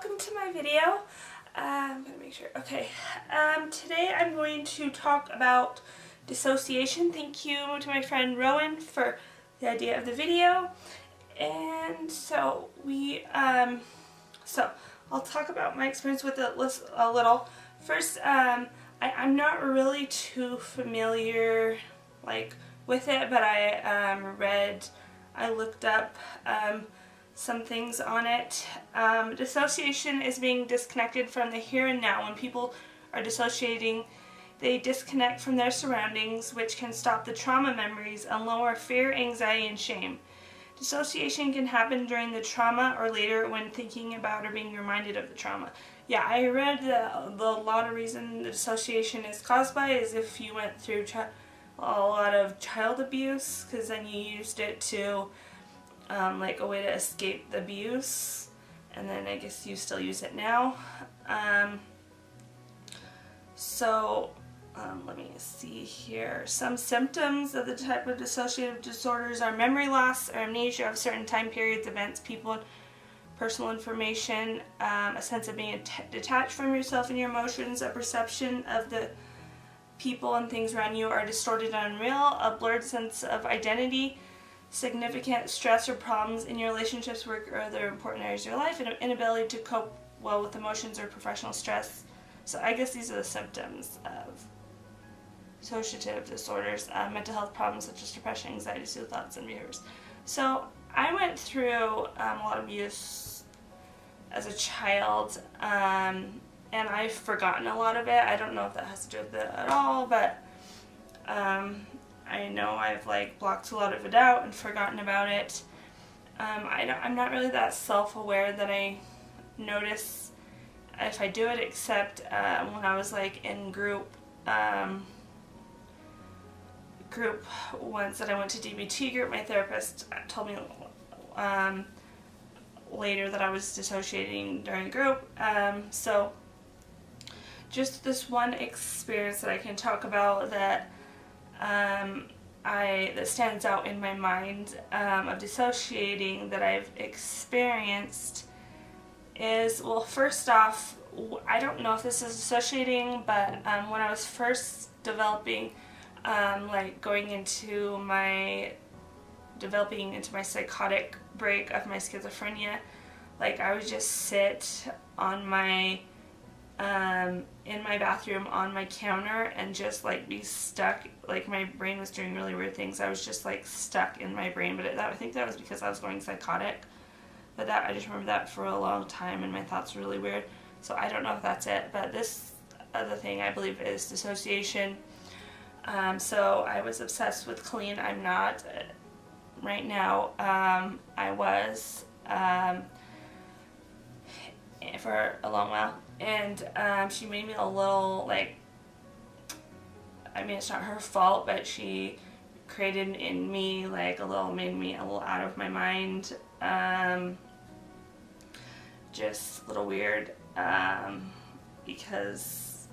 welcome to my video. I'm going to make sure, okay. Today I'm going to talk about dissociation. Thank you to my friend Rowan for the idea of the video. And so I'll talk about my experience with it a little. First, I'm not really too familiar with it, but I looked up some things on it. Dissociation is being disconnected from the here and now. When people are dissociating, they disconnect from their surroundings, which can stop the trauma memories and lower fear, anxiety, and shame. Dissociation can happen during the trauma or later when thinking about or being reminded of the trauma. Yeah, I read the lot of reason the dissociation is caused by is if you went through a lot of child abuse, because then you used it to like a way to escape the abuse, and then I guess you still use it now. Let me see here. Some symptoms of the type of dissociative disorders are memory loss or amnesia of certain time periods, events, people, and personal information, a sense of being detached from yourself and your emotions, a perception of the people and things around you are distorted and unreal, a blurred sense of identity, significant stress or problems in your relationships, work, or other important areas of your life, and an inability to cope well with emotions or professional stress. So I guess these are the symptoms of dissociative disorders, mental health problems such as depression, anxiety, suicidal thoughts, and behaviors. So I went through a lot of abuse as a child, and I've forgotten a lot of it. I don't know if that has to do with it at all, but I know I've blocked a lot of it out and forgotten about it. I'm not really that self-aware that I notice if I do it, except when I was in group once that I went to DBT group. My therapist told me later that I was dissociating during group. So just this one experience that I can talk about that that stands out in my mind of dissociating that I've experienced is, well, first off, I don't know if this is dissociating, but when I was first developing developing into my psychotic break of my schizophrenia, I would just sit on my in my bathroom on my counter and just be stuck. My brain was doing really weird things. I was just stuck in my brain, but I think that was because I was going psychotic. But I just remember that for a long time, and my thoughts were really weird. So I don't know if that's it, but this other thing I believe is dissociation. So I was obsessed with Colleen. I'm not right now. I was for a long while, and she made me a little I mean, it's not her fault, but she created in me made me a little out of my mind, just a little weird, because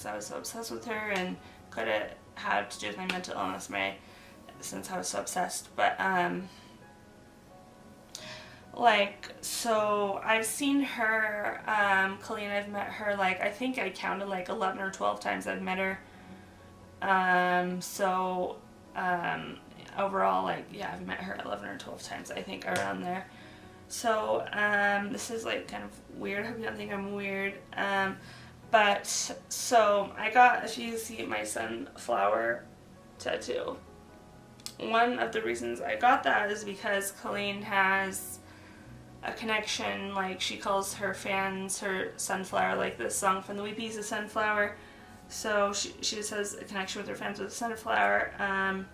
I was so obsessed with her, and could have had to do with my mental illness since I was so obsessed. But so I've seen her, Colleen, I've met her, I think I counted 11 or 12 times I've met her. Overall, I've met her 11 or 12 times, I think, around there. So, this is kind of weird. I hope you don't think I'm weird. But, so, I got, as you see, my sunflower tattoo. One of the reasons I got that is because Colleen has a connection, she calls her fans her sunflower, this song from the Wee Peas, a sunflower. So she just has a connection with her fans with a sunflower.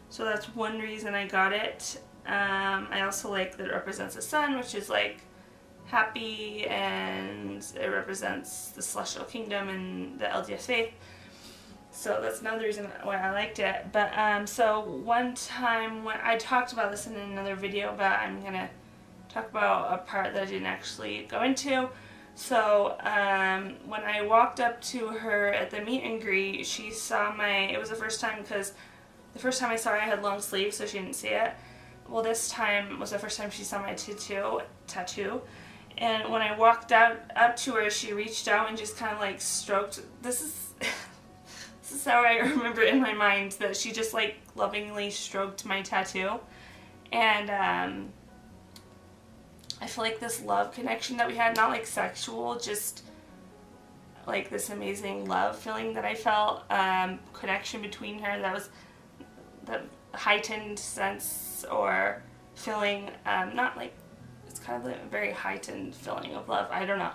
So that's one reason I got it. I also like that it represents the sun, which is happy, and it represents the celestial kingdom and the LDS faith. So that's another reason why I liked it. But so one time when I talked about this in another video, but I'm gonna talk about a part that I didn't actually go into. So when I walked up to her at the meet and greet, she saw it was the first time, because the first time I saw her I had long sleeves, so she didn't see it. Well, this time was the first time she saw my tattoo, And when I walked out up to her, she reached out and just kind of like stroked. This is this is how I remember in my mind, that she just like lovingly stroked my tattoo. And I feel like this love connection that we had, not like sexual, just like this amazing love feeling that I felt, connection between her, that was the heightened sense or feeling, not like, it's kind of a very heightened feeling of love, I don't know,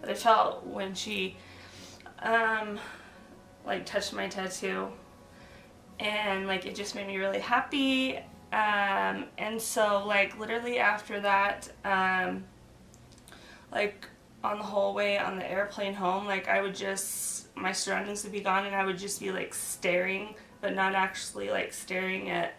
that I felt when she like touched my tattoo, and like it just made me really happy. And so like literally after that, like on the whole way on the airplane home, like I would just, my surroundings would be gone and I would just be like staring, but not actually like staring at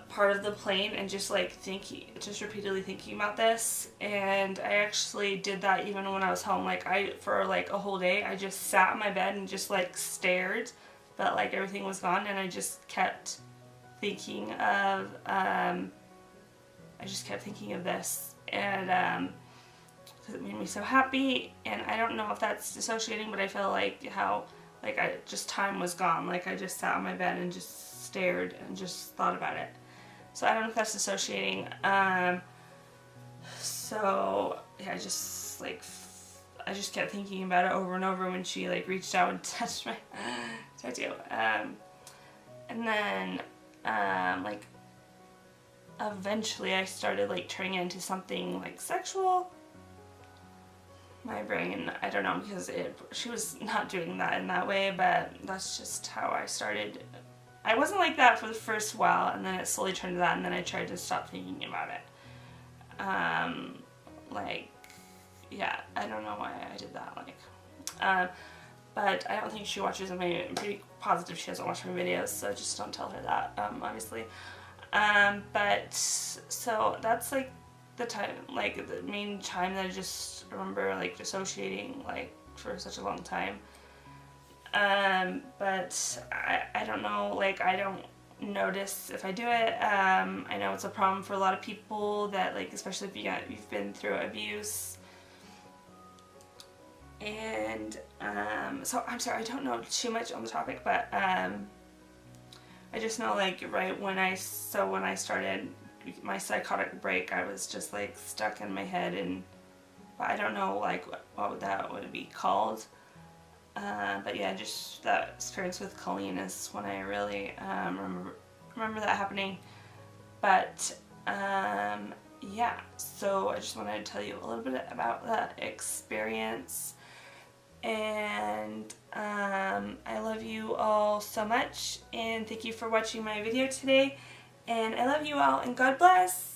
part of the plane, and just like thinking, just repeatedly thinking about this. And I actually did that even when I was home. Like for like a whole day, I just sat in my bed and just like stared, but like everything was gone, and I just kept thinking of, this, and because it made me so happy. And I don't know if that's dissociating, but I feel like how, like time was gone. Like I just sat on my bed and just stared and just thought about it. So I don't know if that's dissociating. So yeah, I just kept thinking about it over and over when she like reached out and touched my tattoo. And then like eventually I started like turning it into something like sexual. My brain, I don't know, because she was not doing that in that way, but that's just how I started. I wasn't like that for the first while, and then it slowly turned to that, and then I tried to stop thinking about it. Like, yeah, I don't know why I did that, like, but I don't think she watches them. I'm pretty positive she doesn't watch my videos, so just don't tell her that, obviously. But, so that's, like, the time, like, the main time that I just remember, like, dissociating, like, for such a long time. But I don't know, like, I don't notice if I do it. I know it's a problem for a lot of people, that, like, especially if you've been through abuse. And, so, I'm sorry, I don't know too much on the topic, but, I just know, like, right when I started my psychotic break, I was just, like, stuck in my head, and, but I don't know, like, what that would be called. But yeah, just that experience with Colleen is when I really remember that happening. But yeah, so I just wanted to tell you a little bit about that experience. And I love you all so much, and thank you for watching my video today. And I love you all, and God bless!